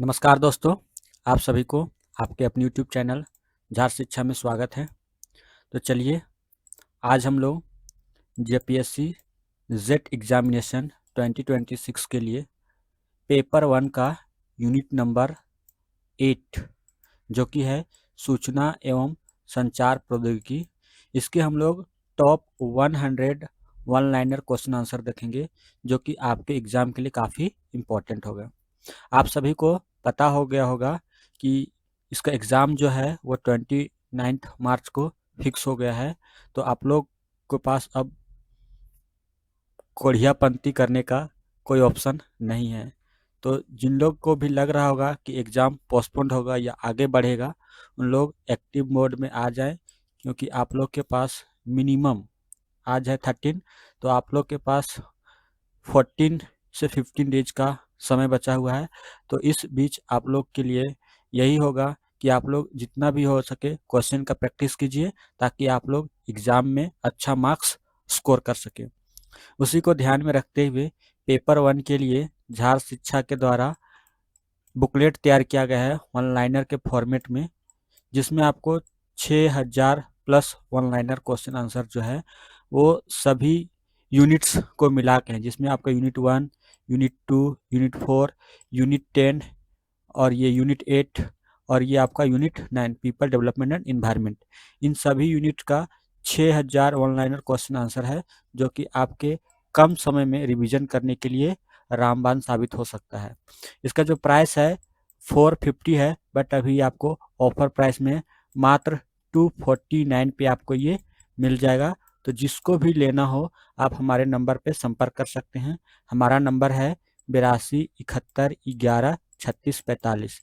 नमस्कार दोस्तों, आप सभी को आपके अपने यूट्यूब चैनल झार शिक्षा में स्वागत है। तो चलिए आज हम लोग जेपीएससी जेट एग्जामिनेशन 2026 के लिए पेपर 1 का यूनिट नंबर 8 जो कि है सूचना एवं संचार प्रौद्योगिकी, इसके हम लोग top 100 one liner question answer देखेंगे जो कि आपके एग्जाम के लिए काफ़ी इम्पोर्टेंट होगा। आप सभी को पता हो गया होगा कि इसका एग्ज़ाम जो है वो 29 मार्च को फिक्स हो गया है। तो आप लोग के पास अब कोढ़ियापंती करने का कोई ऑप्शन नहीं है। तो जिन लोग को भी लग रहा होगा कि एग्ज़ाम पोस्टपोन्ड होगा या आगे बढ़ेगा, उन लोग एक्टिव मोड में आ जाएं, क्योंकि आप लोग के पास मिनिमम आज है 13, तो आप लोग के पास 14 से 15 डेज का समय बचा हुआ है। तो इस बीच आप लोग के लिए यही होगा कि आप लोग जितना भी हो सके क्वेश्चन का प्रैक्टिस कीजिए, ताकि आप लोग एग्ज़ाम में अच्छा मार्क्स स्कोर कर सकें। उसी को ध्यान में रखते हुए पेपर 1 के लिए झार शिक्षा के द्वारा बुकलेट तैयार किया गया है वन लाइनर के फॉर्मेट में, जिसमें आपको 6000 plus one liner question answer जो है वो सभी यूनिट्स को मिला के हैं, जिसमें आपका यूनिट 1, यूनिट 2, यूनिट 4, यूनिट 10 और ये यूनिट 8 और ये आपका unit 9 people development and environment. इन सभी यूनिट का 6000 वन लाइनर क्वेश्चन आंसर है, जो कि आपके कम समय में रिवीजन करने के लिए रामबाण साबित हो सकता है। इसका जो प्राइस है 450 है, बट अभी आपको ऑफर प्राइस में मात्र 249 पे आपको ये मिल जाएगा। तो जिसको भी लेना हो आप हमारे नंबर पे संपर्क कर सकते हैं। हमारा नंबर है 8271113645।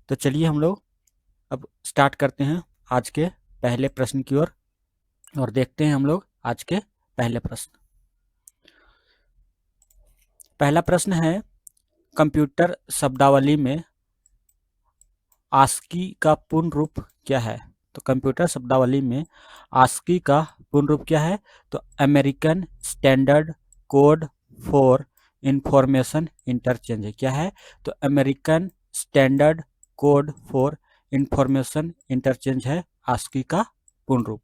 तो चलिए हम लोग अब स्टार्ट करते हैं आज के पहले प्रश्न की ओर और देखते हैं हम लोग आज के पहले प्रश्न। पहला प्रश्न है, कंप्यूटर शब्दावली में आस्की का पूर्ण रूप क्या है? तो कंप्यूटर शब्दावली में आस्की का पूर्ण रूप क्या है? तो American standard code for information interchange है। क्या है? तो American standard code for information interchange है आस्की का पूर्ण रूप।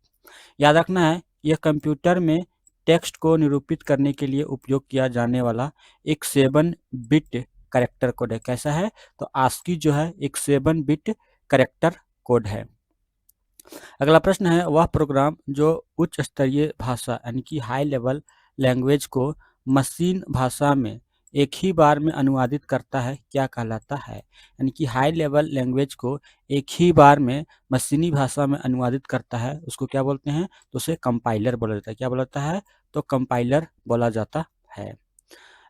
याद रखना है, यह कंप्यूटर में टेक्स्ट को निरूपित करने के लिए उपयोग किया जाने वाला एक 7 बिट कैरेक्टर कोड है। कैसा है? तो आस्की जो है एक 7 बिट कैरेक्टर कोड है। अगला प्रश्न है, वह प्रोग्राम जो उच्च स्तरीय भाषा यानी कि हाई लेवल लैंग्वेज को मशीन भाषा में एक ही बार में अनुवादित करता है क्या कहलाता है? यानी कि हाई लेवल लैंग्वेज को एक ही बार में मशीनी भाषा में अनुवादित करता है, उसको क्या बोलते हैं? तो उसे कंपाइलर बोला जाता है। क्या बोला जाता है? तो कंपाइलर बोला जाता है।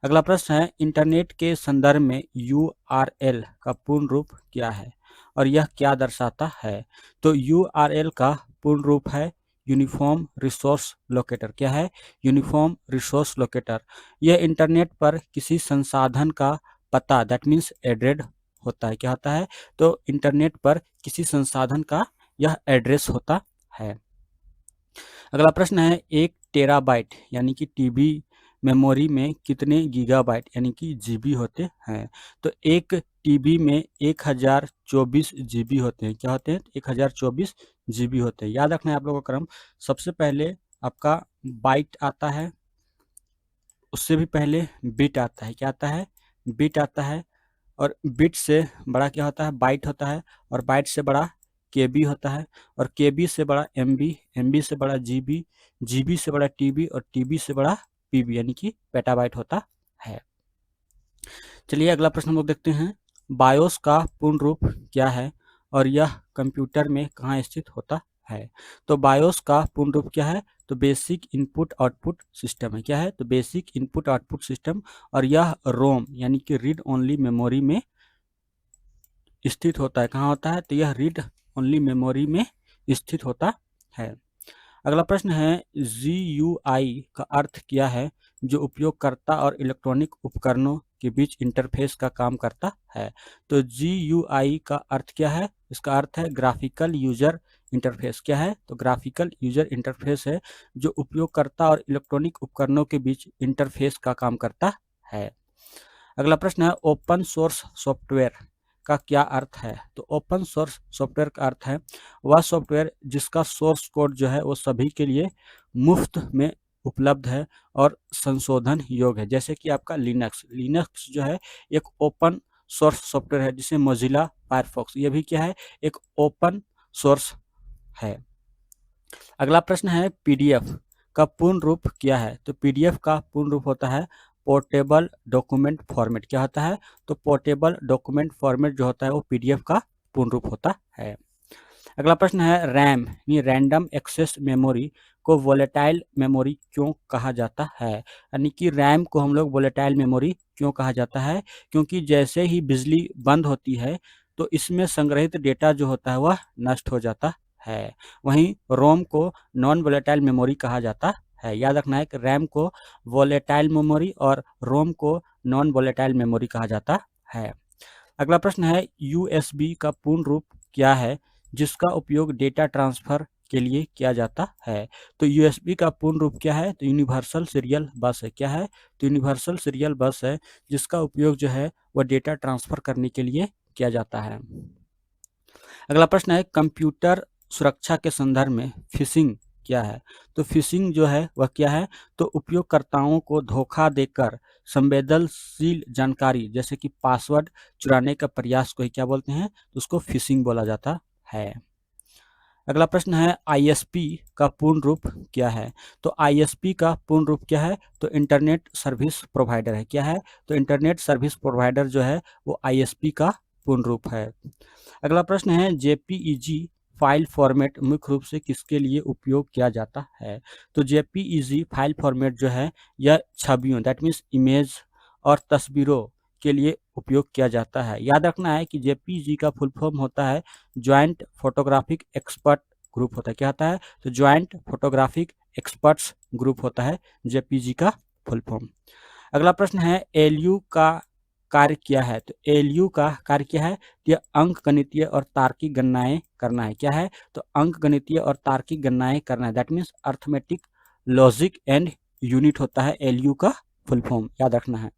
अगला प्रश्न है, इंटरनेट के संदर्भ में URL का पूर्ण रूप क्या है और यह क्या दर्शाता है? तो URL का पूर्ण रूप है यूनिफॉर्म रिसोर्स लोकेटर। क्या है? Uniform resource locator. यह इंटरनेट पर किसी संसाधन का पता, दैट मीन्स एड्रेस होता है। क्या होता है? तो इंटरनेट पर किसी संसाधन का यह एड्रेस होता है। अगला प्रश्न है, 1 टेराबाइट यानी कि टीबी मेमोरी में कितने गीगाबाइट यानी कि जीबी होते हैं? तो एक टीबी में 1024 जीबी होते हैं। क्या होते हैं? 1024 जीबी होते हैं। याद रखना है आप लोगों का क्रम, सबसे पहले आपका बाइट आता है, उससे भी पहले बिट आता है। क्या आता है? बिट आता है। और बिट से बड़ा क्या होता है? बाइट होता है। और बाइट से बड़ा केबी होता है। और केबी से बड़ा एमबी, एमबी से बड़ा जीबी, जीबी से बड़ा टीबी और टीबी से बड़ा पीबी यानी कि पेटाबाइट होता है। चलिए अगला प्रश्न हम लोग देखते हैं, बायोस का पूर्ण रूप क्या है और यह कंप्यूटर में कहाँ स्थित होता है? तो बायोस का पूर्ण रूप क्या है? तो बेसिक इनपुट आउटपुट सिस्टम है। क्या है? तो बेसिक इनपुट आउटपुट सिस्टम। और यह रोम यानी कि रीड ओनली मेमोरी में स्थित होता है। कहाँ होता है? तो यह रीड ओनली मेमोरी में स्थित होता है। अगला प्रश्न है, GUI का अर्थ क्या है जो उपयोगकर्ता और इलेक्ट्रॉनिक उपकरणों के बीच इंटरफेस का काम करता है? तो GUI का अर्थ क्या है? इसका अर्थ है ग्राफिकल यूजर इंटरफेस। क्या है? तो ग्राफिकल यूजर इंटरफेस है जो उपयोगकर्ता और इलेक्ट्रॉनिक उपकरणों के बीच इंटरफेस का काम करता है। अगला प्रश्न है ओपन सोर्स सॉफ्टवेयर का क्या अर्थ है? तो ओपन सोर्स सॉफ्टवेयर का अर्थ है वह सॉफ्टवेयर जिसका सोर्स कोड जो है वो सभी के लिए मुफ्त में उपलब्ध है और संशोधन योग्य है। जैसे कि आपका लिनक्स लिनक्स जो है एक ओपन सोर्स सॉफ्टवेयर है, जिसे मोजिला फायरफॉक्स, ये भी क्या है, एक ओपन सोर्स है। अगला प्रश्न है पीडीएफ का पूर्ण रूप क्या है? तो पीडीएफ का पूर्ण रूप होता है पोर्टेबल डॉक्यूमेंट फॉर्मेट। क्या होता है? तो पोर्टेबल डॉक्यूमेंट फॉर्मेट जो होता है वो पीडीएफ का पूर्ण रूप होता है। अगला प्रश्न है रैम यानी रैंडम एक्सेस मेमोरी को वोलेटाइल मेमोरी क्यों कहा जाता है? यानी कि रैम को हम लोग वोलेटाइल मेमोरी क्यों कहा जाता है? क्योंकि जैसे ही बिजली बंद होती है तो इसमें संग्रहित डेटा जो होता है वह नष्ट हो जाता है। वहीं रोम को नॉन वोलेटाइल मेमोरी कहा जाता है। याद रखना है कि रैम को वोलेटाइल मेमोरी और रोम को नॉन वोलेटाइल मेमोरी कहा जाता है। अगला प्रश्न है यूएसबी का पूर्ण रूप क्या है जिसका उपयोग डेटा ट्रांसफर के लिए किया जाता है? तो यूएसबी का पूर्ण रूप क्या है? तो यूनिवर्सल सीरियल बस है। क्या है? तो यूनिवर्सल सीरियल बस है जिसका उपयोग जो है वह डेटा ट्रांसफर करने के लिए किया जाता है। अगला प्रश्न है कंप्यूटर सुरक्षा के संदर्भ में फिशिंग क्या है? तो फिशिंग जो है वह क्या है? तो उपयोगकर्ताओं को धोखा देकर संवेदनशील जानकारी जैसे कि पासवर्ड चुराने का प्रयास को ही क्या बोलते हैं? तो उसको फिशिंग बोला जाता है। अगला प्रश्न है आईएसपी का पूर्ण रूप क्या है? तो आईएसपी का पूर्ण रूप क्या है? तो इंटरनेट सर्विस प्रोवाइडर है। क्या है? तो इंटरनेट सर्विस प्रोवाइडर जो है वो आईएसपी का पूर्ण रूप है। अगला प्रश्न है जेपीईजी फाइल फॉर्मेट मुख्य रूप से किसके लिए उपयोग किया जाता है? तो जेपीईजी फाइल फॉर्मेट जो है यह छवियों दैट मीन्स इमेज और तस्वीरों के लिए उपयोग किया जाता है। याद रखना है कि जेपीईजी का फुल फॉर्म होता है ज्वाइंट फोटोग्राफिक एक्सपर्ट ग्रुप होता है। क्या होता है? तो ज्वाइंट फोटोग्राफिक एक्सपर्ट्स ग्रुप होता है जेपीईजी का फुल फॉर्म। अगला प्रश्न है एलयू का कार्य क्या है? तो एलयू का कार्य क्या है? यह अंक गणितीय और तार्किक गणनाएं करना है। क्या है? तो अंक गणितीय और तार्किक गणनाएं करना है that means arithmetic logic and unit होता है एलयू का फुल फॉर्म, याद रखना है।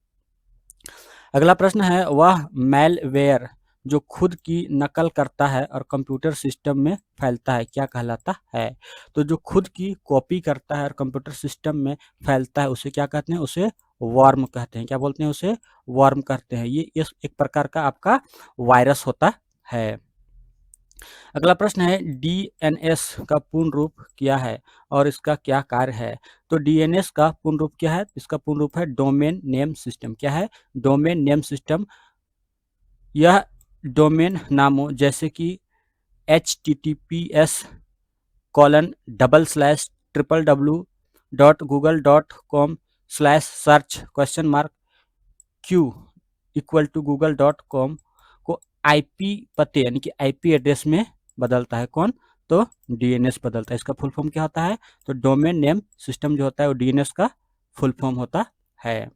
अगला प्रश्न है वह मैलवेयर जो खुद की नकल करता है और कंप्यूटर सिस्टम में फैलता है क्या कहलाता है? तो जो खुद की कॉपी करता है और कंप्यूटर सिस्टम में फैलता है उसे क्या कहते हैं? उसे वर्म कहते हैं। क्या बोलते हैं? उसे वर्म कहते हैं। ये इस एक प्रकार का आपका वायरस होता है। अगला प्रश्न है डीएनएस का पूर्ण रूप क्या है और इसका क्या कार्य है? तो डीएनएस का पूर्ण रूप क्या है? इसका पूर्ण रूप है डोमेन नेम सिस्टम। क्या है? Domain name system. यह डोमेन नामों जैसे कि https://www.google.com/search?q=google.com को आईपी पते यानी कि आईपी एड्रेस में बदलता है। कौन? तो डीएनएस बदलता है। इसका फुल फॉर्म क्या होता है? तो डोमेन नेम सिस्टम जो होता है वो डीएनएस का फुल फॉर्म होता है।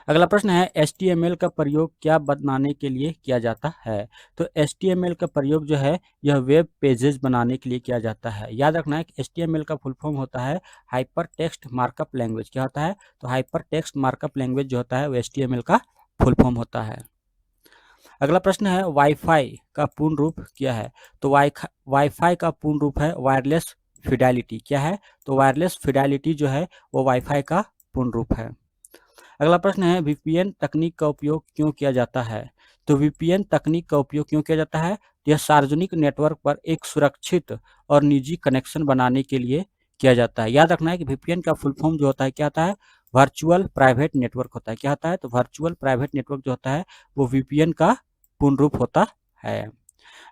अगला प्रश्न है HTML का प्रयोग क्या बनाने के लिए किया जाता है? तो HTML का प्रयोग जो है यह वेब पेजेस बनाने के लिए किया जाता है। याद रखना है कि HTML का फुल फॉर्म होता है हाइपर टेक्स्ट मार्कअप लैंग्वेज। क्या होता है? तो हाइपर टेक्स्ट मार्कअप लैंग्वेज जो होता है वो HTML का फुल फॉर्म होता है। अगला प्रश्न है वाईफाई का पूर्ण रूप क्या है? तो वाईफाई का पूर्ण रूप है वायरलेस फिडेलिटी। क्या है? तो वायरलेस फिडेलिटी जो है वो वाईफाई का पूर्ण रूप है। अगला प्रश्न है वीपीएन तकनीक का उपयोग क्यों किया जाता है? तो वीपीएन तकनीक का उपयोग क्यों किया जाता है? यह सार्वजनिक नेटवर्क पर एक सुरक्षित और निजी कनेक्शन बनाने के लिए किया जाता है। याद रखना है कि वीपीएन का फुल फॉर्म जो होता है क्या होता है? वर्चुअल प्राइवेट नेटवर्क होता है। क्या होता है? तो वर्चुअल प्राइवेट नेटवर्क जो होता है वो वीपीएन का पूर्ण रूप होता है।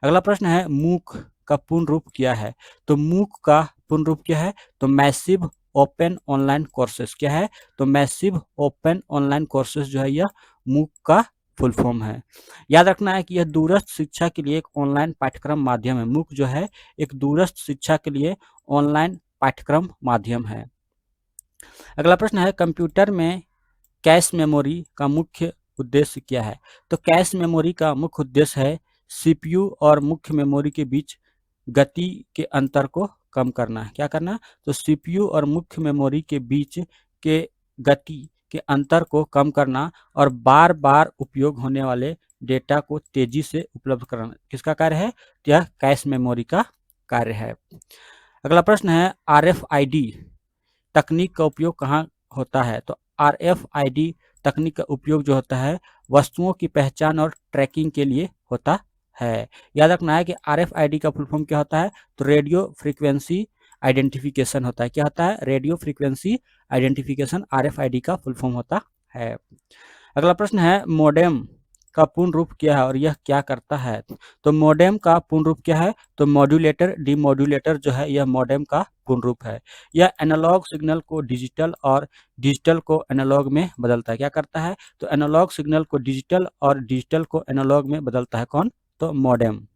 अगला प्रश्न है मूक का पूर्ण रूप क्या है? तो मूक का पूर्ण रूप क्या है? तो मैसिव ओपन ऑनलाइन कोर्सेज। क्या है? तो मैसिव ओपन ऑनलाइन कोर्सेज जो है यह मूक का फुल फॉर्म है। याद रखना है कि यह दूरस्थ शिक्षा के लिए एक ऑनलाइन पाठ्यक्रम माध्यम है। मूक जो है एक दूरस्थ शिक्षा के लिए ऑनलाइन पाठ्यक्रम माध्यम है। अगला प्रश्न है कंप्यूटर में कैश मेमोरी का मुख्य उद्देश्य क्या है? तो कैश मेमोरी का मुख्य उद्देश्य है सीपीयू और मुख्य मेमोरी के बीच गति के अंतर को कम करना है। क्या करना? तो सीपीयू और मुख्य मेमोरी के बीच के गति के अंतर को कम करना और बार बार उपयोग होने वाले डेटा को तेजी से उपलब्ध कराना किसका कार्य है? यह कैश मेमोरी का कार्य है। अगला प्रश्न है RFID तकनीक का उपयोग कहाँ होता है? तो RFID तकनीक का उपयोग जो होता है वस्तुओं की पहचान और ट्रैकिंग के लिए होता है। याद रखना है कि RFID का फुल फॉर्म क्या होता है? तो रेडियो फ्रीक्वेंसी आइडेंटिफिकेशन होता है। क्या होता है? रेडियो फ्रीक्वेंसी आइडेंटिफिकेशन RFID का फुल फॉर्म होता है। अगला प्रश्न है मोडेम का पूर्ण रूप क्या है और यह क्या करता है? तो मोडेम का पूर्ण रूप क्या है? तो मॉड्यूलेटर डिमॉड्यूलेटर जो है यह मोडेम का पूर्ण रूप है। यह एनालॉग सिग्नल को डिजिटल और डिजिटल को एनालॉग में बदलता है। क्या करता है? तो एनालॉग सिग्नल को डिजिटल और डिजिटल को एनालॉग में बदलता है। कौन? तो मोडेम।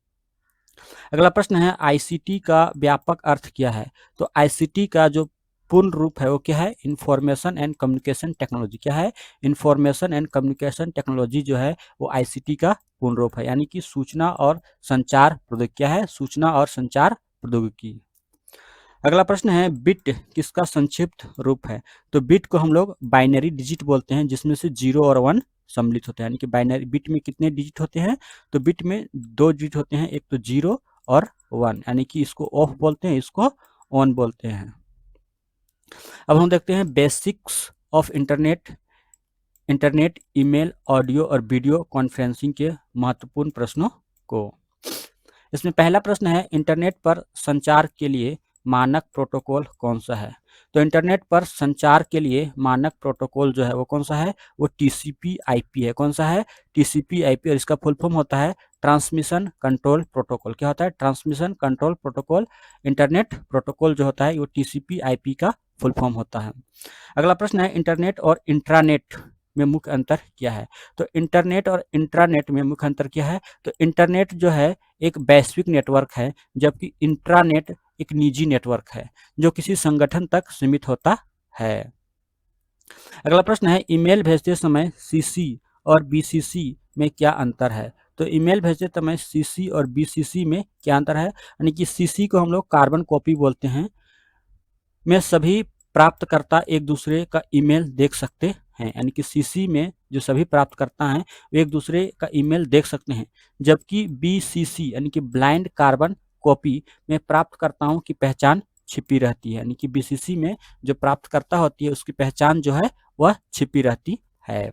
अगला प्रश्न है आईसीटी का व्यापक अर्थ क्या है? तो आईसीटी का जो पूर्ण रूप है वो क्या है? Information and communication technology. क्या है? इंफॉर्मेशन एंड कम्युनिकेशन टेक्नोलॉजी जो है वो आईसीटी का पूर्ण रूप है, यानी कि सूचना और संचार प्रौद्योगिकी। क्या है? सूचना और संचार प्रौद्योगिकी। अगला प्रश्न है बिट किसका संक्षिप्त रूप है? तो बिट को हम लोग बाइनरी डिजिट बोलते हैं जिसमें से 0 और 1 सम्मिलित होते हैं, यानी कि बाइनरी बिट में कितने डिजिट होते हैं? तो बिट में 2 डिजिट होते हैं, एक तो 0 और 1, यानी कि इसको ऑफ बोलते हैं, इसको ऑन बोलते हैं। अब हम देखते हैं basics of internet email audio और वीडियो कॉन्फ्रेंसिंग के महत्वपूर्ण प्रश्नों को। इसमें पहला प्रश्न है इंटरनेट पर संचार के लिए मानक प्रोटोकॉल कौन सा है? तो इंटरनेट पर संचार के लिए मानक प्रोटोकॉल जो है वो कौन सा है? वो TCP/IP है। कौन सा है? TCP/IP, और इसका फुल फॉर्म होता है ट्रांसमिशन कंट्रोल प्रोटोकॉल। क्या होता है? Transmission control protocol. Internet protocol जो होता है वो TCP/IP का फुल फॉर्म होता है। अगला प्रश्न है इंटरनेट और इंट्रानेट में मुख्य अंतर क्या है? तो इंटरनेट और इंट्रानेट में मुख्य अंतर क्या है? तो इंटरनेट जो है एक वैश्विक नेटवर्क है, जबकि इंट्रानेट एक निजी नेटवर्क है जो किसी संगठन तक सीमित होता है। अगला प्रश्न है ईमेल भेजते समय CC और BCC में क्या अंतर है? तो ईमेल भेजते समय CC और BCC में क्या अंतर है? यानी कि CC को हम लोग कार्बन कॉपी बोलते हैं, में सभी प्राप्तकर्ता एक दूसरे का ईमेल देख सकते हैं, यानी कि CC में जो सभी प्राप्तकर्ता हैं वो एक दूसरे का ईमेल देख सकते हैं, जबकि BCC यानी कि ब्लाइंड कार्बन कॉपी में प्राप्तकर्ताओं की पहचान छिपी रहती है, यानी कि BCC में जो प्राप्तकर्ता होती है उसकी पहचान जो है वह छिपी रहती है।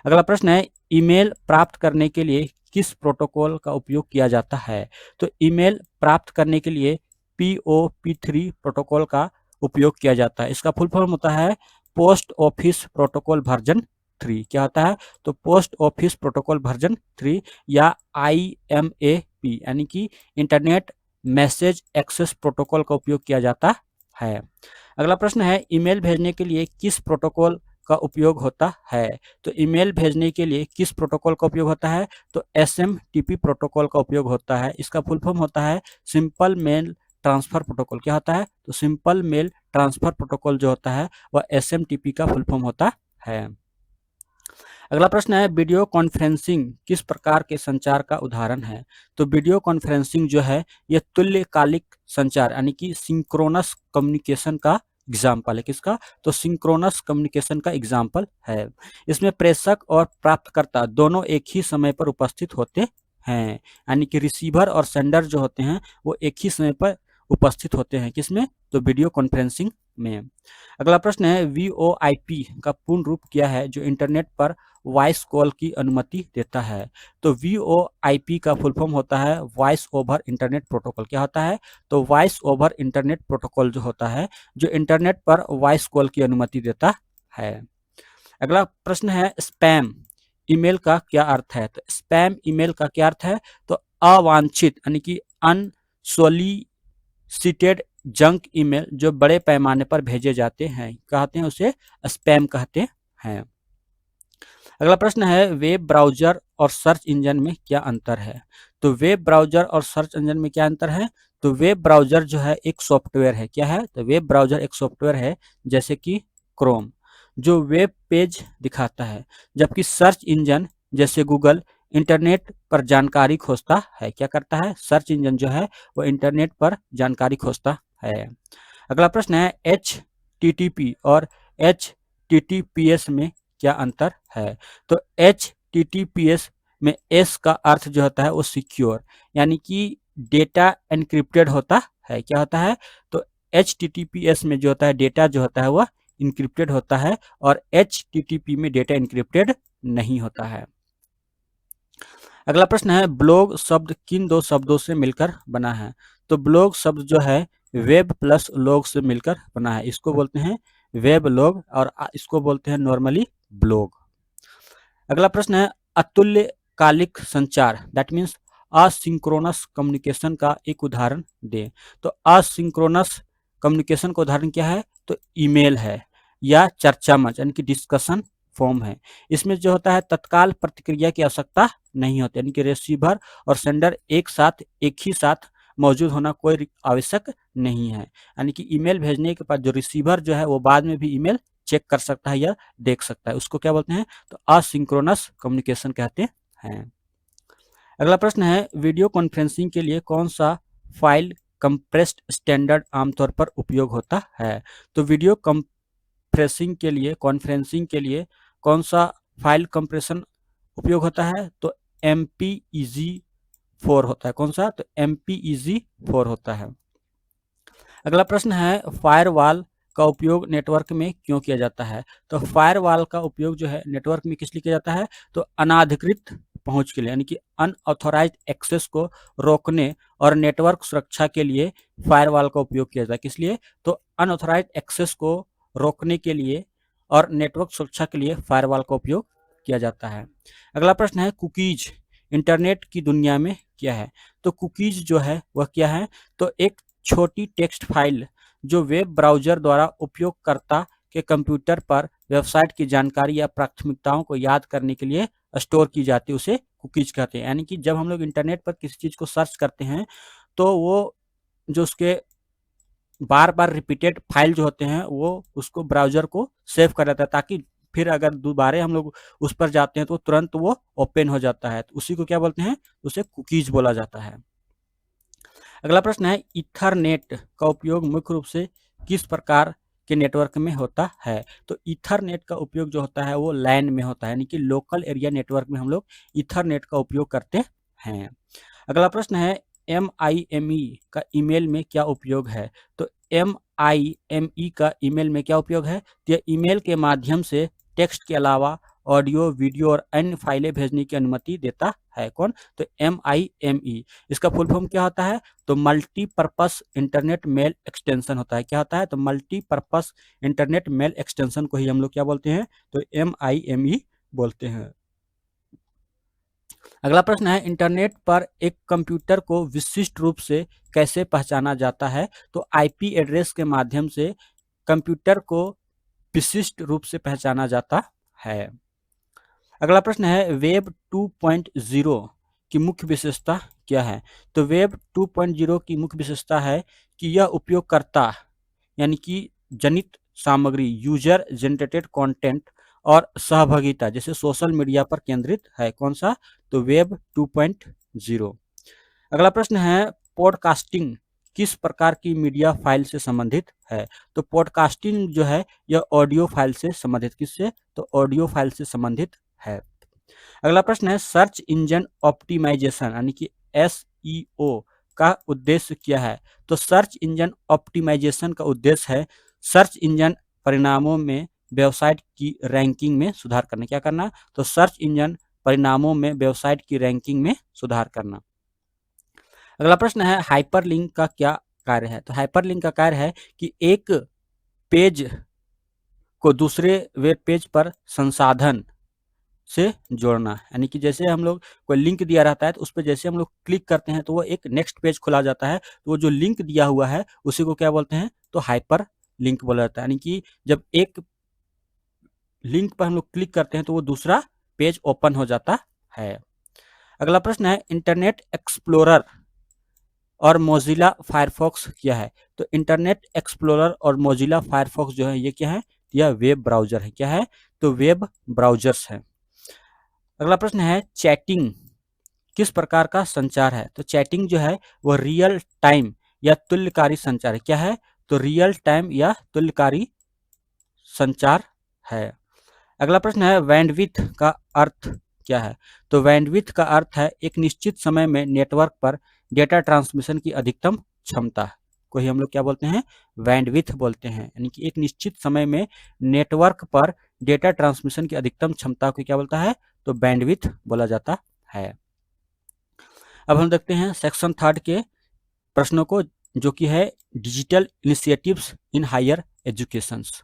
अगला प्रश्न है ईमेल प्राप्त करने के लिए किस प्रोटोकॉल का उपयोग किया जाता है? तो ईमेल प्राप्त करने के लिए POP3 प्रोटोकॉल का उपयोग किया जाता है। इसका फुल फॉर्म होता है पोस्ट ऑफिस प्रोटोकॉल वर्जन 3। क्या होता है? तो पोस्ट ऑफिस प्रोटोकॉल वर्जन 3 या IMAP यानी कि इंटरनेट मैसेज एक्सेस प्रोटोकॉल का उपयोग किया जाता है। अगला प्रश्न है ईमेल भेजने के लिए किस प्रोटोकॉल का उपयोग होता है? तो ईमेल भेजने के लिए किस प्रोटोकॉल का उपयोग होता है? तो SMTP प्रोटोकॉल का उपयोग होता है। इसका फुल फॉर्म होता है सिंपल मेल ट्रांसफर प्रोटोकॉल। क्या होता है? तो सिंपल मेल ट्रांसफर प्रोटोकॉल जो होता है वह SMTP का फुल फॉर्म होता है। अगला प्रश्न है वीडियो कॉन्फ्रेंसिंग किस प्रकार के संचार का उदाहरण है? तो वीडियो कॉन्फ्रेंसिंग जो है यह तुल्यकालिक संचार यानी कि सिंक्रोनस कम्युनिकेशन का एग्जाम्पल है। किसका? तो सिंक्रोनस कम्युनिकेशन का एग्जाम्पल है। इसमें प्रेषक और प्राप्तकर्ता दोनों एक ही समय पर उपस्थित होते हैं, यानी कि रिसीवर और सेंडर जो होते हैं वो एक ही समय पर उपस्थित होते हैं। किसमें? तो वीडियो कॉन्फ्रेंसिंग में। अगला प्रश्न है VoIP का पूर्ण रूप क्या है जो इंटरनेट पर वॉइस कॉल की अनुमति देता है? तो VoIP का फुल फॉर्म होता है वॉइस ओवर इंटरनेट प्रोटोकॉल। क्या होता है? तो वॉइस ओवर इंटरनेट प्रोटोकॉल जो होता है जो इंटरनेट पर वॉइस कॉल की अनुमति देता है। अगला प्रश्न है स्पैम ईमेल का क्या अर्थ है? तो स्पैम ईमेल का क्या अर्थ है? तो अवांछित यानी कि अनसोलिसिटेड जंक ईमेल जो बड़े पैमाने पर भेजे जाते हैं कहते हैं उसे स्पैम कहते हैं। अगला प्रश्न है वेब ब्राउजर और सर्च इंजन में क्या अंतर है? तो वेब ब्राउजर और सर्च इंजन में क्या अंतर है? तो वेब ब्राउजर जो है एक सॉफ्टवेयर है। क्या है? तो वेब ब्राउजर एक सॉफ्टवेयर है जैसे कि क्रोम जो वेब पेज दिखाता है, जबकि सर्च इंजन जैसे गूगल इंटरनेट पर जानकारी खोजता है। क्या करता है? सर्च इंजन जो है वो इंटरनेट पर जानकारी खोजता है। अगला प्रश्न है HTTP और HTTPS में क्या अंतर है? तो HTTPS में S का अर्थ जो होता है वो सिक्योर, यानी कि डेटा एनक्रिप्टेड होता है। क्या होता है? तो HTTPS में जो होता है डेटा जो होता है वह इंक्रिप्टेड होता है और HTTP में डेटा इंक्रिप्टेड नहीं होता है। अगला प्रश्न है, ब्लॉग शब्द किन दो शब्दों से मिलकर बना है? तो ब्लॉग शब्द जो है वेब प्लस लॉग से मिलकर बना है। इसको बोलते हैं वेब लॉग और इसको बोलते हैं नॉर्मली ब्लॉग। अगला प्रश्न है, अतुल्यकालिक संचार दैट मीन्स असिंक्रोनस कम्युनिकेशन का एक उदाहरण दें। तो असिंक्रोनस कम्युनिकेशन का उदाहरण क्या है? तो ईमेल है या चर्चा मंच यानी कि डिस्कशन फॉर्म है। इसमें जो होता है तत्काल प्रतिक्रिया की आवश्यकता नहीं होती, यानी कि रिसीवर और सेंडर एक ही साथ मौजूद होना कोई आवश्यक नहीं है। यानी कि ईमेल भेजने के बाद जो रिसीवर जो है वो बाद में भी ईमेल चेक कर सकता है या देख सकता है, उसको क्या बोलते हैं? तो असिंक्रोनस कम्युनिकेशन कहते हैं। अगला प्रश्न है, वीडियो कॉन्फ्रेंसिंग के लिए कौन सा फाइल कंप्रेस्ड स्टैंडर्ड आमतौर पर उपयोग होता है? तो वीडियो कॉन्फ्रेंसिंग के लिए कौन सा फाइल कंप्रेशन उपयोग होता है? तो MPEG-4 होता है। कौन सा? तो MPEG-4 होता है। अगला प्रश्न है, फायरवॉल का उपयोग नेटवर्क में क्यों किया जाता है? तो फायरवॉल का उपयोग जो है नेटवर्क में किस लिए किया जाता है? तो अनाधिकृत पहुंच के लिए, यानी कि अनऑथोराइज्ड एक्सेस को रोकने और नेटवर्क सुरक्षा के लिए फायरवॉल का उपयोग किया जाता है। किस लिए? तो अनऑथोराइज्ड एक्सेस को रोकने के लिए और नेटवर्क सुरक्षा के लिए फायरवॉल का उपयोग किया जाता है। अगला प्रश्न है, कुकीज इंटरनेट की दुनिया में क्या है? तो कुकीज जो है वह क्या है? तो एक छोटी टेक्स्ट फाइल जो वेब ब्राउज़र द्वारा उपयोगकर्ता के कंप्यूटर पर वेबसाइट की जानकारी या प्राथमिकताओं को याद करने के लिए स्टोर की जाती है, उसे कुकीज कहते हैं। यानी कि जब हम लोग इंटरनेट पर किसी चीज़ को सर्च करते हैं तो वो जो उसके बार-बार रिपीटेड फाइल जो होते हैं वो उसको ब्राउज़र को सेव कर लेता है, ताकि फिर अगर दोबारा हम लोग उस पर जाते हैं तो तुरंत वो ओपन हो जाता है। तो उसी को क्या बोलते हैं? उसे कुकीज बोला जाता है। अगला प्रश्न है, ईथरनेट का उपयोग मुख्य रूप से किस प्रकार के नेटवर्क में होता है? तो ईथरनेट का उपयोग जो होता है वो लैन में होता है, यानी कि लोकल एरिया नेटवर्क में हम लोग ईथरनेट का उपयोग करते हैं। अगला प्रश्न है, MIME का ईमेल में क्या उपयोग है? तो MIME का ईमेल में क्या उपयोग है? तो यह ईमेल के माध्यम से टेक्स्ट के अलावा ऑडियो, वीडियो और अन्य फाइलें भेजने की अनुमति देता है। कौन? तो MIME। इसका फुल फॉर्म क्या होता है? तो मल्टीपर्पस इंटरनेट मेल एक्सटेंशन होता है। क्या होता है? तो मल्टीपर्पस इंटरनेट मेल एक्सटेंशन को ही हम लोग क्या बोलते हैं? तो MIME बोलते हैं। अगला प्रश्न है, इंटरनेट पर एक कंप्यूटर को विशिष्ट रूप से कैसे पहचाना जाता है? तो IP एड्रेस के माध्यम से कंप्यूटर को विशिष्ट रूप से पहचाना जाता है। अगला प्रश्न है, वेब 2.0 की मुख्य विशेषता क्या है? तो वेब 2.0 की मुख्य विशेषता है कि यह उपयोगकर्ता यानी कि जनित सामग्री यूजर जनरेटेड कंटेंट और सहभागिता जैसे सोशल मीडिया पर केंद्रित है। कौन सा? तो वेब 2.0। अगला प्रश्न है, पॉडकास्टिंग किस प्रकार की मीडिया फाइल से संबंधित है? तो पॉडकास्टिंग जो है यह ऑडियो फाइल से संबंधित, किससे? तो ऑडियो फाइल से संबंधित है। अगला प्रश्न है, सर्च इंजन ऑप्टिमाइजेशन यानी कि SEO का उद्देश्य क्या है? तो सर्च इंजन ऑप्टिमाइजेशन का उद्देश्य है सर्च इंजन परिणामों में वेबसाइट की रैंकिंग में सुधार करना। क्या करना? तो सर्च इंजन परिणामों में वेबसाइट की रैंकिंग में सुधार करना। अगला प्रश्न है, हाइपरलिंक का क्या कार्य है? तो हाइपरलिंक का कार्य है कि एक पेज को दूसरे वेब पेज पर संसाधन से जोड़ना, यानी कि जैसे हम लोग कोई लिंक दिया रहता है तो उस पे जैसे हम लोग क्लिक करते हैं तो वो एक नेक्स्ट पेज खुला जाता है, तो वो जो लिंक दिया हुआ है उसी को क्या बोलते हैं? तो हाइपर लिंक बोला जाता है। यानी कि जब एक लिंक पर हम लोग क्लिक करते हैं तो वो दूसरा पेज ओपन हो जाता है। अगला प्रश्न है, इंटरनेट एक्सप्लोरर और मोजिला फायरफॉक्स क्या है? तो इंटरनेट एक्सप्लोरर और मोजिला फायरफॉक्स जो है ये क्या है? यह वेब ब्राउजर है। क्या है? तो वेब ब्राउजर्स है। अगला प्रश्न है, चैटिंग किस प्रकार का संचार है? तो चैटिंग जो है वो रियल टाइम या तुल्यकारी संचार है। क्या है? तो रियल टाइम या तुल्यकारी संचार है। अगला प्रश्न है बैंडविड्थ का अर्थ क्या है? तो बैंडविड्थ का अर्थ है एक निश्चित समय में नेटवर्क पर डेटा ट्रांसमिशन की अधिकतम क्षमता को ही हम लोग क्या बोलते हैं? बैंडविड्थ बोलते हैं। यानी कि एक निश्चित समय में नेटवर्क पर डेटा ट्रांसमिशन की अधिकतम क्षमता को क्या बोलता है? तो बैंडविड्थ बोला जाता है। अब हम देखते हैं सेक्शन 3 के प्रश्नों को, जो कि है digital initiatives in higher educations.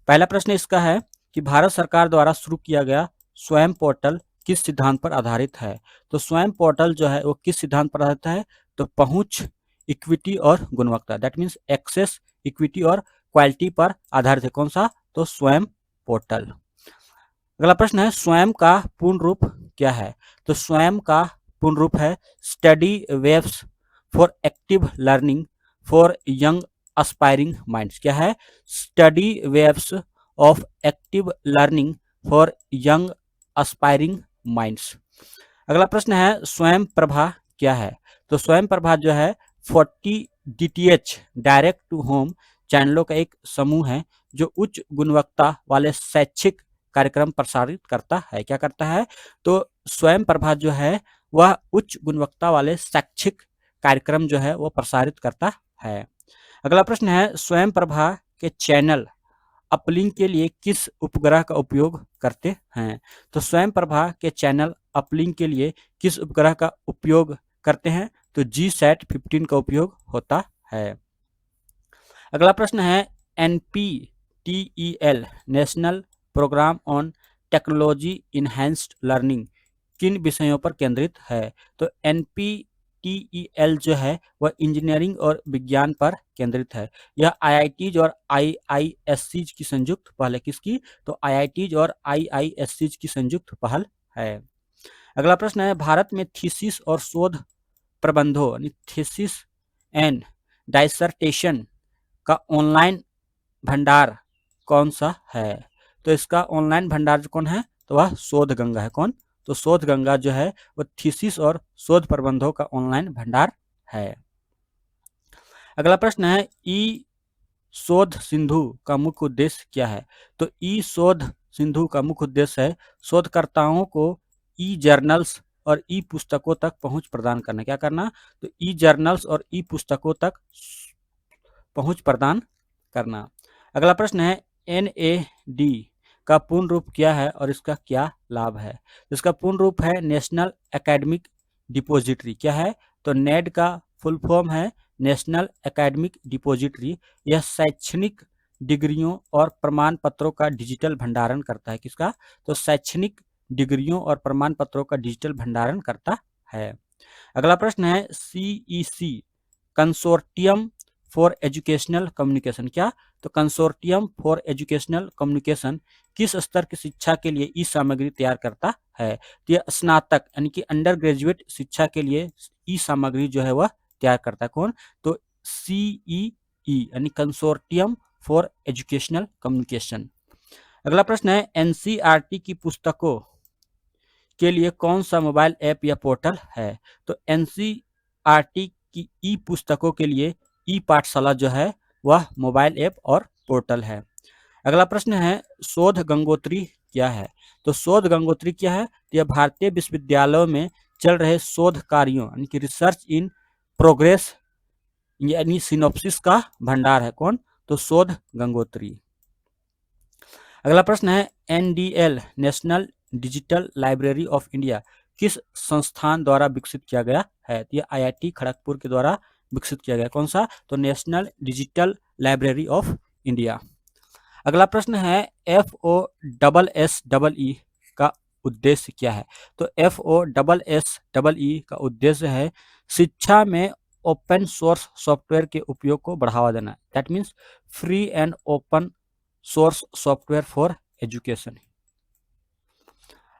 पहला प्रश्न इसका है कि भारत सरकार द्वारा शुरू किया गया स्वयं पोर्टल किस सिद्धांत पर आधारित है? तो स्वयं पोर्टल जो है वो किस सिद्धांत पर आधारित है? तो पहुंच, इक्विटी और गुणवत्ता, दैट मीन्स एक्सेस, इक्विटी और क्वालिटी पर आधारित है। कौन सा? तो स्वयं पोर्टल। अगला प्रश्न है स्वयं का पूर्ण रूप क्या है? तो स्वयं का पूर्ण रूप है study webs for active learning for young aspiring minds. क्या है? Study webs of active learning for young aspiring minds. अगला प्रश्न है स्वयं प्रभा क्या है? तो स्वयं प्रभा जो है 40 DTH डायरेक्ट टू होम चैनलों का एक समूह है जो उच्च गुणवत्ता वाले शैक्षिक कार्यक्रम प्रसारित करता है। क्या करता है? तो स्वयं प्रभा जो है वह उच्च गुणवत्ता वाले शैक्षिक कार्यक्रम जो है वो प्रसारित करता है। अगला प्रश्न है स्वयं प्रभा के चैनल अपलिंक के लिए किस उपग्रह का उपयोग करते हैं? तो स्वयं प्रभा के चैनल अपलिंक के लिए किस उपग्रह का उपयोग करते हैं? तो GSAT-15 का उपयोग होता है। अगला प्रश्न है NPTEL national programme on technology enhanced learning किन विषयों पर केंद्रित है? तो NPTEL जो है वह इंजीनियरिंग और विज्ञान पर केंद्रित है। यह IITs और IISCs की संयुक्त पहल है। किसकी? तो IITs और IISCs की संयुक्त पहल है। अगला प्रश्न है भारत में थीसिस और शोध प्रबंधों यानी थीसिस एंड डाइसर्टेशन का ऑनलाइन भंडार कौन सा है? तो इसका ऑनलाइन भंडार कौन है? तो वह शोध गंगा है। कौन? तो शोध गंगा जो है वो थीसिस और शोध प्रबंधों का ऑनलाइन भंडार है। अगला प्रश्न है ई शोध सिंधु का मुख्य उद्देश्य क्या है? तो ई शोध सिंधु का मुख्य उद्देश्य है शोधकर्ताओं को ई जर्नल्स और ई पुस्तकों तक पहुंच प्रदान करना। क्या करना? तो ई जर्नल्स और ई पुस्तकों तक पहुंच प्रदान करना। अगला प्रश्न है NAD का पूर्ण रूप क्या है और इसका क्या लाभ है? इसका पूर्ण रूप है नेशनल एकेडमिक डिपॉजिटरी। क्या है? तो NAD का फुल फॉर्म है नेशनल एकेडमिक डिपॉजिटरी। यह शैक्षणिक डिग्रियों और प्रमाण पत्रों का डिजिटल भंडारण करता है। किसका? तो शैक्षणिक डिग्रियों और प्रमाण पत्रों का डिजिटल भंडारण करता है। अगला प्रश्न है CEC consortium for educational communication. क्या? तो कंसोर्टियम फॉर एजुकेशनल कम्युनिकेशन किस स्तर की शिक्षा के लिए ई सामग्री तैयार करता है? तो यह स्नातक यानी कि अंडर ग्रेजुएट शिक्षा के लिए ई सामग्री जो है वह तैयार करता है। कौन? तो CEE यानी कंसोर्टियम फॉर एजुकेशनल कम्युनिकेशन। अगला प्रश्न है NCERT की पुस्तकों के लिए कौन सा मोबाइल ऐप या पोर्टल है? तो NCERT की ई पुस्तकों के लिए ई पाठशाला जो है वह मोबाइल ऐप और पोर्टल है। अगला प्रश्न है शोध गंगोत्री क्या है? तो शोध गंगोत्री क्या है? तो यह भारतीय विश्वविद्यालयों में चल रहे शोध कार्यों यानी कि रिसर्च इन प्रोग्रेस यानी सिनॉप्सिस का भंडार है। कौन? तो शोध गंगोत्री। अगला प्रश्न है NDL national digital library of India किस संस्थान द्वारा विकसित किया गया है? तो यह IIT खड़गपुर के द्वारा विकसित किया गया। कौन सा? तो national digital library of India. अगला प्रश्न है FOSSEE का उद्देश्य क्या है? तो FOSSEE का उद्देश्य है शिक्षा में ओपन सोर्स सॉफ्टवेयर के उपयोग को बढ़ावा देना। That means free and open source software for education.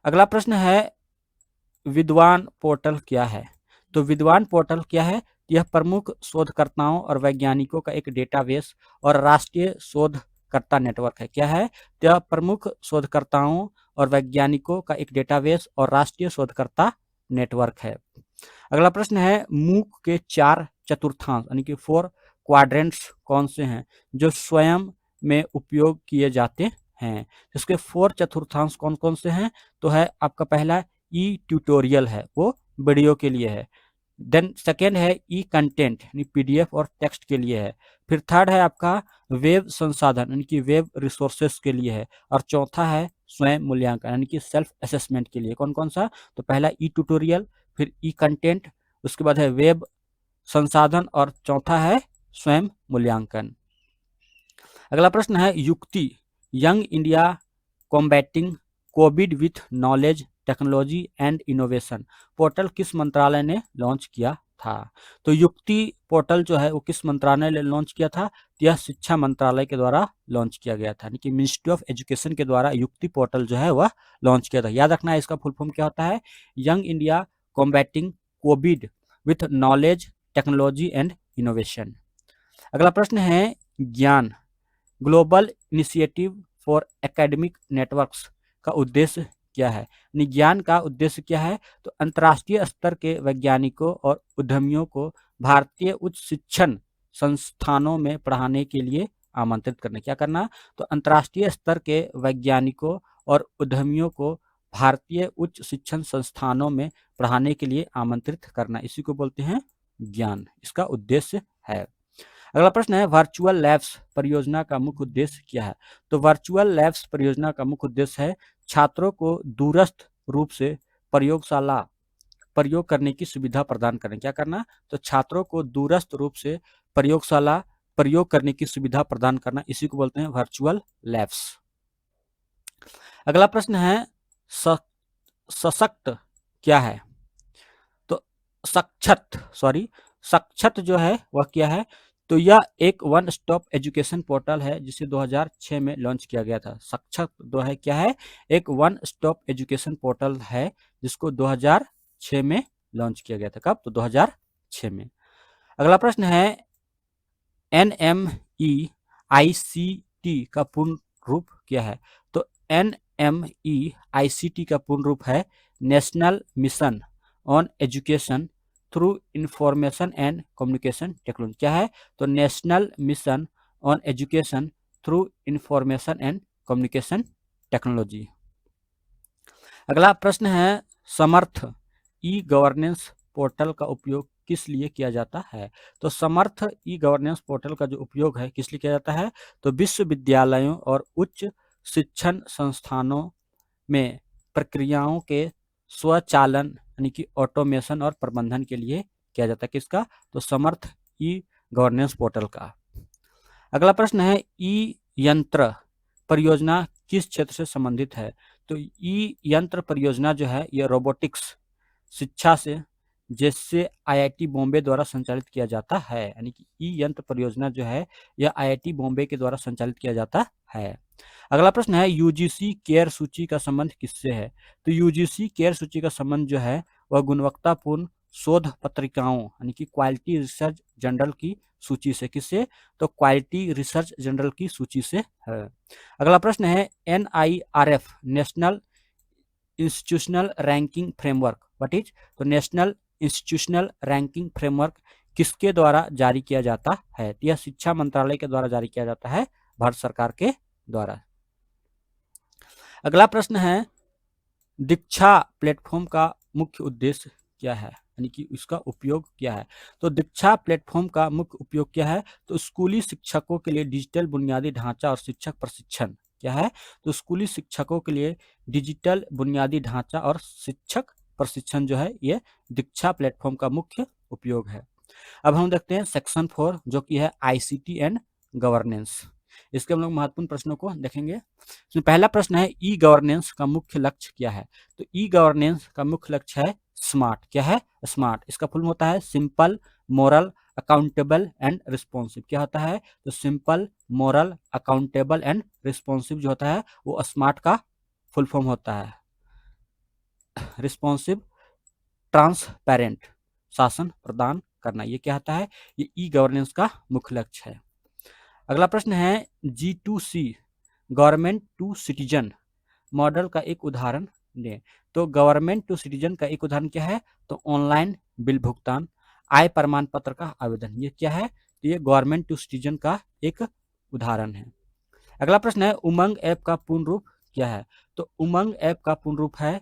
अगला प्रश्न है विद्वान पोर्टल क्या है? तो विद्वान पोर्टल क्या है? यह प्रमुख शोधकर्ताओं और वैज्ञानिकों का एक डेटाबेस और राष्ट्रीय शोधकर्ता नेटवर्क है। क्या है? यह प्रमुख शोधकर्ताओं और वैज्ञानिकों का एक डेटाबेस और राष्ट्रीय शोधकर्ता नेटवर्क है। अगला प्रश्न है मूक के 4 चतुर्थांश यानी कि 4 क्वाड्रेंट्स कौन से हैं जो स्वयं में उपयोग किए जाते हैं। इसके 4 चतुर्थांश कौन कौन से हैं? तो है आपका पहला ई ट्यूटोरियल है, वो वीडियो के लिए है। देन सेकेंड है ई कंटेंट यानी पीडीएफ और टेक्स्ट के लिए है। फिर थर्ड है आपका वेब संसाधन यानी कि वेब रिसोर्सेस के लिए है। और चौथा है स्वयं मूल्यांकन यानी कि सेल्फ असेसमेंट के लिए। कौन कौन सा? तो पहला ई ट्यूटोरियल, फिर ई कंटेंट, उसके बाद है वेब संसाधन और चौथा है स्वयं मूल्यांकन। अगला प्रश्न है युक्ति young India combating Covid with knowledge technology and innovation portal किस मंत्रालय ने लॉन्च किया था? तो युक्ति पोर्टल जो है वो किस मंत्रालय ने लॉन्च किया था? यह शिक्षा मंत्रालय के द्वारा लॉन्च किया गया था, यानी कि मिनिस्ट्री ऑफ एजुकेशन के द्वारा युक्ति पोर्टल जो है वह लॉन्च किया था। याद रखना है इसका फुल फॉर्म क्या होता है? Young India combating Covid with knowledge technology and innovation. अगला प्रश्न है ज्ञान global initiative for academic networks का उद्देश्य क्या है? ज्ञान का उद्देश्य क्या है? तो अंतर्राष्ट्रीय स्तर के वैज्ञानिकों और उद्यमियों को भारतीय उच्च शिक्षण संस्थानों में पढ़ाने के लिए आमंत्रित करना। क्या करना? तो अंतर्राष्ट्रीय स्तर के वैज्ञानिकों और उद्यमियों को भारतीय उच्च शिक्षण संस्थानों में पढ़ाने के लिए आमंत्रित करना, इसी को बोलते हैं ज्ञान, इसका उद्देश्य है। अगला प्रश्न है वर्चुअल लैब्स परियोजना का मुख्य उद्देश्य क्या है? तो वर्चुअल लैब्स परियोजना का मुख्य उद्देश्य है छात्रों को दूरस्थ रूप से प्रयोगशाला प्रयोग करने की सुविधा प्रदान करना। क्या करना? तो छात्रों को दूरस्थ रूप से प्रयोगशाला प्रयोग करने की सुविधा प्रदान करना, इसी को बोलते हैं वर्चुअल लैब्स। अगला प्रश्न है सशक्त क्या है? तो सक्षत जो है वह क्या है? तो यह एक वन स्टॉप एजुकेशन पोर्टल है जिसे 2006 में लॉन्च किया गया था। सक्षत जो है क्या है? एक वन स्टॉप एजुकेशन पोर्टल है जिसको 2006 में लॉन्च किया गया था। कब? तो 2006 में। अगला प्रश्न है NMEICT का पूर्ण रूप क्या है? तो NMEICT का पूर्ण रूप है national mission on education through information and communication technology. क्या है? तो national mission on education through information and communication technology. अगला प्रश्न है समर्थ ई गवर्नेंस पोर्टल का उपयोग किस लिए किया जाता है? तो समर्थ ई गवर्नेंस पोर्टल का जो उपयोग है किस लिए किया जाता है? तो विश्वविद्यालयों और उच्च शिक्षण संस्थानों में प्रक्रियाओं के स्वचालन यानी कि ऑटोमेशन और प्रबंधन के लिए किया जाता है। किसका? तो समर्थ ई गवर्नेंस पोर्टल का। अगला प्रश्न है ई यंत्र परियोजना किस क्षेत्र से संबंधित है? तो ई यंत्र परियोजना जो है यह रोबोटिक्स शिक्षा से जिससे आईआईटी बॉम्बे द्वारा संचालित किया जाता है, यानी कि ई यंत्र परियोजना जो है यह आईआईटी बॉम्बे के द्वारा संचालित किया जाता है। अगला प्रश्न है यूजीसी केयर सूची का संबंध किससे है? तो यूजीसी केयर सूची का संबंध जो है वह गुणवत्तापूर्ण शोध पत्रिकाओं यानी कि क्वालिटी रिसर्च जर्नल की सूची से। किससे? तो क्वालिटी रिसर्च जर्नल की सूची से है। अगला प्रश्न है NIRF national institutional ranking framework what is? तो नेशनल इंस्टीट्यूशनल रैंकिंग फ्रेमवर्क किसके द्वारा जारी किया जाता है? यह शिक्षा मंत्रालय के द्वारा जारी किया जाता है, भारत सरकार के द्वारा। अगला प्रश्न है दीक्षा प्लेटफॉर्म का मुख्य उद्देश्य क्या है, यानी कि इसका उपयोग क्या है? तो दीक्षा प्लेटफॉर्म का मुख्य उपयोग क्या है? तो स्कूली शिक्षकों के लिए डिजिटल बुनियादी ढांचा और शिक्षक प्रशिक्षण। क्या है? तो स्कूली शिक्षकों के लिए डिजिटल बुनियादी ढांचा और शिक्षक प्रशिक्षण जो है ये दीक्षा प्लेटफॉर्म का मुख्य उपयोग है। अब हम देखते हैं सेक्शन 4 जो कि है ICT एंड गवर्नेंस। इसके हम लोग महत्वपूर्ण प्रश्नों को देखेंगे। इसमें पहला प्रश्न है ई गवर्नेंस का मुख्य लक्ष्य क्या है? तो ई गवर्नेंस का मुख्य लक्ष्य है स्मार्ट। क्या है? स्मार्ट। इसका फुल होता है simple, moral, accountable and responsive. क्या होता है? तो simple, moral, accountable and responsive जो होता है वो स्मार्ट का फुल फॉर्म होता है। रिस्पॉन्सिव, ट्रांसपेरेंट, शासन प्रदान करना, ये क्या होता है? ये ई गवर्नेंस का मुख्य लक्ष्य है। अगला प्रश्न है G2C government to citizen model का एक उदाहरण दें। तो गवर्नमेंट टू सिटीजन का एक उदाहरण क्या है? तो ऑनलाइन बिल भुगतान, आय प्रमाण पत्र का आवेदन। ये क्या है? तो ये गवर्नमेंट टू सिटीजन का एक उदाहरण है। अगला प्रश्न है उमंग ऐप का पूर्ण रूप क्या है? तो उमंग ऐप का पूर्ण रूप है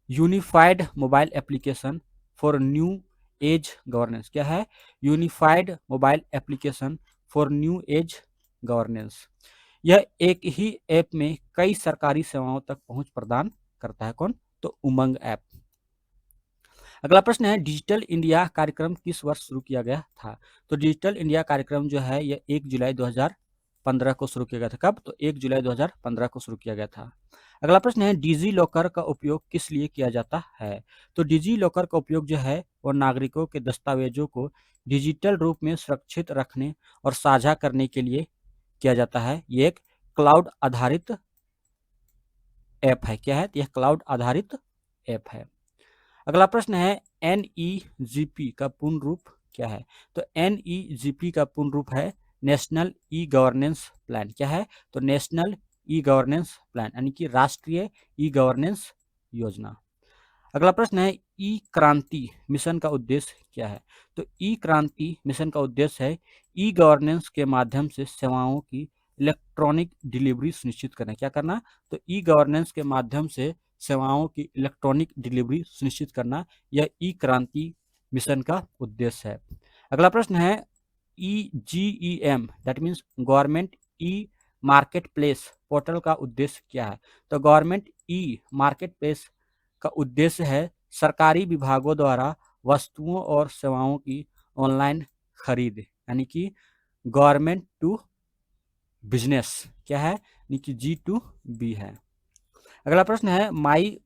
unified mobile application for new age governance. क्या है? Unified mobile application for new age governance. यह एक ही ऐप में कई सरकारी सेवाओं तक पहुंच प्रदान करता है। कौन? तो उमंग ऐप। अगला प्रश्न है डिजिटल इंडिया कार्यक्रम किस वर्ष शुरू किया गया था? तो डिजिटल इंडिया कार्यक्रम जो है यह 1 जुलाई 2015 को शुरू किया गया था। कब? तो 1 जुलाई 2015 को शुरू किया गया था। अगला प्रश्न है डिजी लॉकर का उपयोग किस लिए किया जाता है? तो डिजी लॉकर का उपयोग जो है वो नागरिकों के दस्तावेजों को डिजिटल रूप में सुरक्षित रखने और साझा करने के लिए किया जाता है। ये एक क्लाउड आधारित ऐप है। क्या है? यह क्लाउड आधारित ऐप है। अगला प्रश्न है NEGP का पूर्ण रूप क्या है? तो NEGP का पूर्ण रूप है नेशनल ई गवर्नेंस प्लान। क्या है? तो नेशनल ई गवर्नेंस प्लान यानी कि राष्ट्रीय ई गवर्नेंस योजना। अगला प्रश्न है ई क्रांति मिशन का उद्देश्य क्या है? तो ई क्रांति मिशन का उद्देश्य है ई गवर्नेंस के माध्यम से सेवाओं की इलेक्ट्रॉनिक डिलीवरी सुनिश्चित करना। क्या करना? तो ई गवर्नेंस के माध्यम से सेवाओं की इलेक्ट्रॉनिक डिलीवरी सुनिश्चित करना, यह ई क्रांति मिशन का उद्देश्य है। अगला प्रश्न है EGEM that means government e market place portal का उद्देश्य क्या है? तो गवर्नमेंट ई मार्केट प्लेस का उद्देश्य है सरकारी विभागों द्वारा वस्तुओं और सेवाओं की ऑनलाइन खरीद यानी कि गवर्नमेंट टू बिजनेस। क्या है? यानी कि G2B है। अगला प्रश्न है माई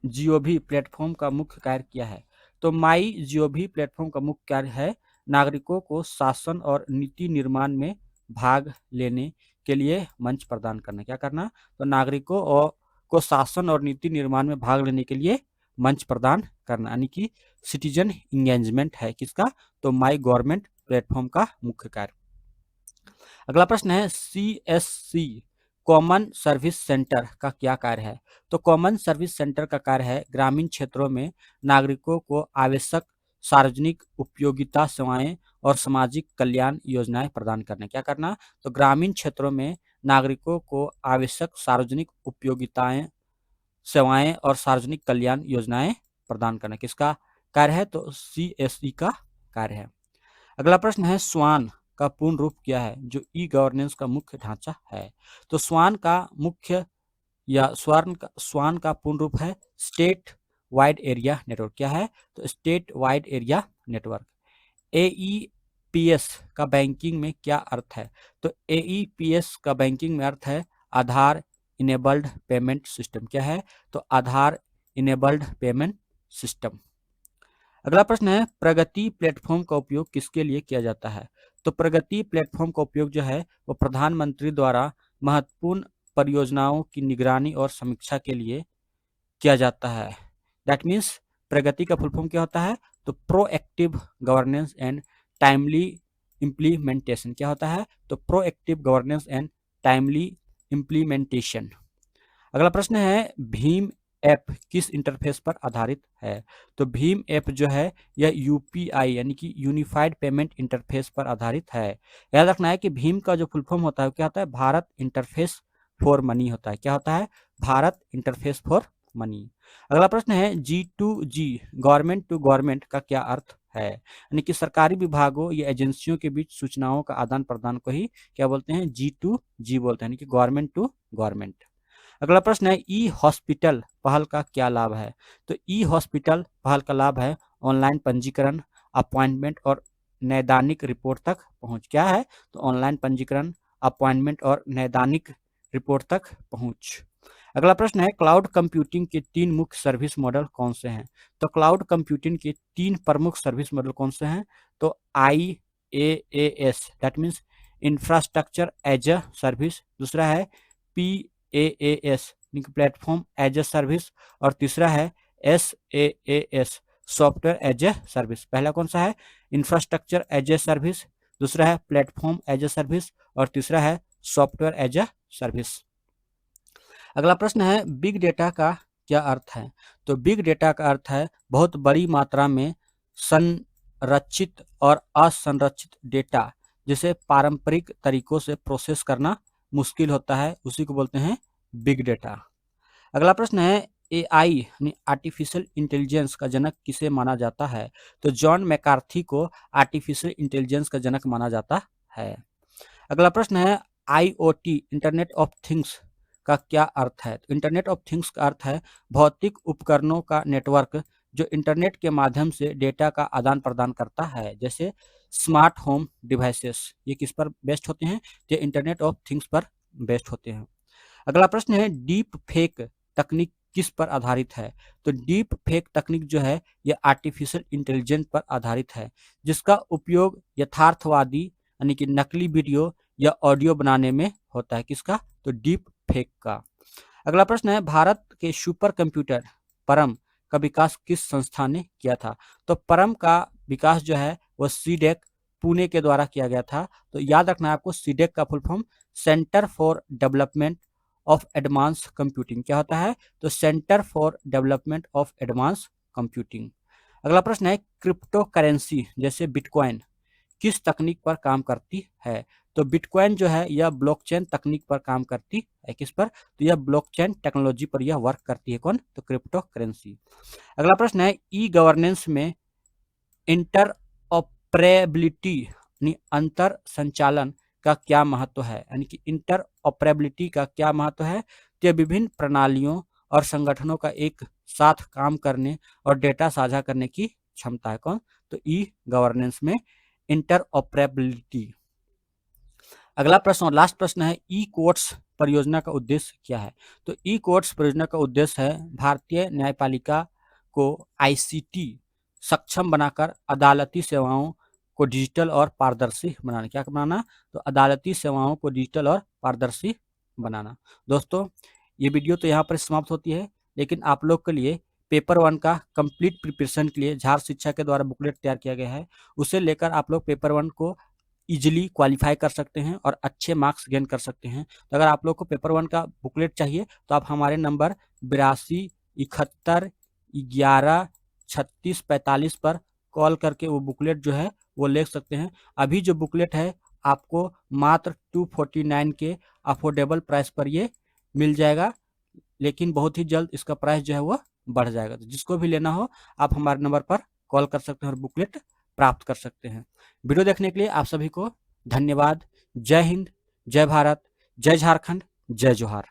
जीओवी प्लेटफॉर्म का मुख्य कार्य क्या है? तो माई जीओवी प्लेटफॉर्म का मुख्य कार्य है नागरिकों को शासन और नीति निर्माण में भाग लेने के लिए मंच प्रदान करना। क्या करना? तो नागरिकों को शासन और नीति निर्माण में भाग लेने के लिए मंच प्रदान करना यानी कि सिटीजन इंगेजमेंट है किसका? तो माई गवर्नमेंट प्लेटफॉर्म का मुख्य कार्य। अगला प्रश्न है CSC कॉमन सर्विस सेंटर का क्या कार्य है? तो कॉमन सर्विस सेंटर का कार्य है ग्रामीण क्षेत्रों में नागरिकों को आवश्यक सार्वजनिक उपयोगिता सेवाएं और सामाजिक कल्याण योजनाएं प्रदान करना। क्या करना? तो ग्रामीण क्षेत्रों में नागरिकों को आवश्यक सार्वजनिक उपयोगिताएं सेवाएं और सार्वजनिक कल्याण योजनाएं प्रदान करना किसका कार्य है? तो CSE का कार्य है। अगला प्रश्न है स्वान का पूर्ण रूप क्या है जो ई गवर्नेंस का मुख्य ढांचा है? तो स्वान का मुख्य या स्वान का पूर्ण रूप है स्टेट वाइड एरिया नेटवर्क। क्या है? तो state wide area network. AEPS का बैंकिंग में क्या अर्थ है? तो AEPS का बैंकिंग में अर्थ है आधार इनेबल्ड पेमेंट सिस्टम। क्या है? तो आधार इनेबल्ड पेमेंट सिस्टम। अगला प्रश्न है प्रगति प्लेटफॉर्म का उपयोग किसके लिए किया जाता है? तो प्रगति प्लेटफॉर्म का उपयोग जो है वो प्रधानमंत्री द्वारा महत्वपूर्ण परियोजनाओं की निगरानी और समीक्षा के लिए किया जाता है। दैट मीन्स प्रगति का फुल फॉर्म क्या होता है? तो proactive governance and timely implementation. क्या होता है? तो proactive governance and timely implementation. अगला प्रश्न है भीम ऐप किस इंटरफेस पर आधारित है? तो भीम ऐप जो है यह UPI यानी कि यूनिफाइड पेमेंट इंटरफेस पर आधारित है। याद रखना है कि भीम का जो फुल फॉर्म होता है क्या होता है? भारत इंटरफेस फॉर मनी होता है। क्या होता है? Bharat interface for money. अगला प्रश्न है G2G गवर्नमेंट टू गवर्नमेंट का क्या अर्थ है? यानी कि सरकारी विभागों या एजेंसियों के बीच सूचनाओं का आदान प्रदान को ही क्या बोलते हैं? G2G बोलते हैं यानी कि गवर्नमेंट टू गवर्नमेंट। अगला प्रश्न है ई हॉस्पिटल पहल का क्या लाभ है? तो ई हॉस्पिटल पहल का लाभ है ऑनलाइन पंजीकरण, अपॉइंटमेंट और नैदानिक रिपोर्ट तक पहुंच। क्या है? तो ऑनलाइन पंजीकरण, अपॉइंटमेंट और नैदानिक रिपोर्ट तक पहुंच। अगला प्रश्न है क्लाउड कंप्यूटिंग के 3 मुख्य सर्विस मॉडल कौन से हैं? तो क्लाउड कंप्यूटिंग के 3 प्रमुख सर्विस मॉडल कौन से हैं? तो IaaS that means infrastructure as a service, दूसरा है PaaS platform as a service और तीसरा है SaaS software as a service. पहला कौन सा है? इंफ्रास्ट्रक्चर एज ए सर्विस, दूसरा है प्लेटफॉर्म एज ए सर्विस और तीसरा है सॉफ्टवेयर एज ए सर्विस। अगला प्रश्न है बिग डेटा का क्या अर्थ है? तो बिग डेटा का अर्थ है बहुत बड़ी मात्रा में संरचित और असंरचित डेटा जिसे पारंपरिक तरीकों से प्रोसेस करना मुश्किल होता है उसी को बोलते हैं बिग डेटा। अगला प्रश्न है एआई यानी आर्टिफिशियल इंटेलिजेंस का जनक किसे माना जाता है? तो जॉन मैकार्थी को आर्टिफिशियल इंटेलिजेंस का जनक माना जाता है। अगला प्रश्न है आईओटी इंटरनेट ऑफ थिंग्स का क्या अर्थ है? तो इंटरनेट ऑफ थिंग्स का अर्थ है भौतिक उपकरणों का नेटवर्क जो इंटरनेट के माध्यम से डेटा का आदान प्रदान करता है, जैसे स्मार्ट होम डिवाइसेस। ये किस पर बेस्ड होते हैं? ये इंटरनेट ऑफ थिंग्स पर बेस्ड होते हैं। अगला प्रश्न है डीप फेक तकनीक किस पर आधारित है? तो डीप फेक तकनीक जो है ये आर्टिफिशियल इंटेलिजेंस पर आधारित है, जिसका उपयोग यथार्थवादी यानी कि नकली वीडियो या ऑडियो बनाने में होता है। किसका? तो डीप फेक का। अगला प्रश्न है भारत के सुपर कंप्यूटर परम का विकास किस संस्था ने किया था? तो परम का विकास जो है वो सीडेक पुणे के द्वारा किया गया था। तो याद रखना है आपको, सीडेक का full form centre for development of advance computing क्या होता है? तो centre for development of advance computing. अगला प्रश्न है क्रिप्टो करेंसी जैसे बिटकॉइन किस तकनीक पर काम करती है? तो बिटकॉइन जो है यह ब्लॉकचेन तकनीक पर काम करती है। किस पर? तो यह ब्लॉकचेन टेक्नोलॉजी पर यह वर्क करती है। कौन? तो क्रिप्टो करेंसी। अगला प्रश्न है ई गवर्नेंस में इंटर ऑपरेबिलिटी यानी अंतर संचालन का क्या महत्व है? यानी कि इंटर ऑपरेबिलिटी का क्या महत्व है? तो यह विभिन्न प्रणालियों और संगठनों का एक साथ काम करने और डेटा साझा करने की क्षमता है। कौन? तो ई गवर्नेंस में इंटर ऑपरेबिलिटी। अगला प्रश्न और लास्ट प्रश्न है ई कोर्ट्स परियोजना का उद्देश्य क्या है? तो ई कोर्ट्स परियोजना का उद्देश्य है भारतीय न्यायपालिका को आईसीटी सक्षम बनाकर अदालती सेवाओं को डिजिटल और पारदर्शी बनाना। क्या बनाना? तो अदालती सेवाओं को डिजिटल और पारदर्शी बनाना। दोस्तों ये वीडियो तो यहाँ पर समाप्त होती है, लेकिन आप लोग के लिए पेपर 1 का कंप्लीट प्रिपरेशन के लिए झार शिक्षा के द्वारा बुकलेट तैयार किया गया है। उसे लेकर आप लोग पेपर 1 को इजीली क्वालिफाई कर सकते हैं और अच्छे मार्क्स गेन कर सकते हैं। तो अगर आप लोग को पेपर 1 का बुकलेट चाहिए तो आप हमारे नंबर 82 71 11 36 45 पर कॉल करके वो बुकलेट जो है वो ले सकते हैं। अभी जो बुकलेट है आपको मात्र 249 के अफोर्डेबल प्राइस पर ये मिल जाएगा, लेकिन बहुत ही जल्द इसका प्राइस जो है वो बढ़ जाएगा। तो जिसको भी लेना हो आप हमारे नंबर पर कॉल कर सकते हैं और बुकलेट प्राप्त कर सकते हैं। वीडियो देखने के लिए आप सभी को धन्यवाद। जय हिंद, जय भारत, जय झारखंड, जय जोहार।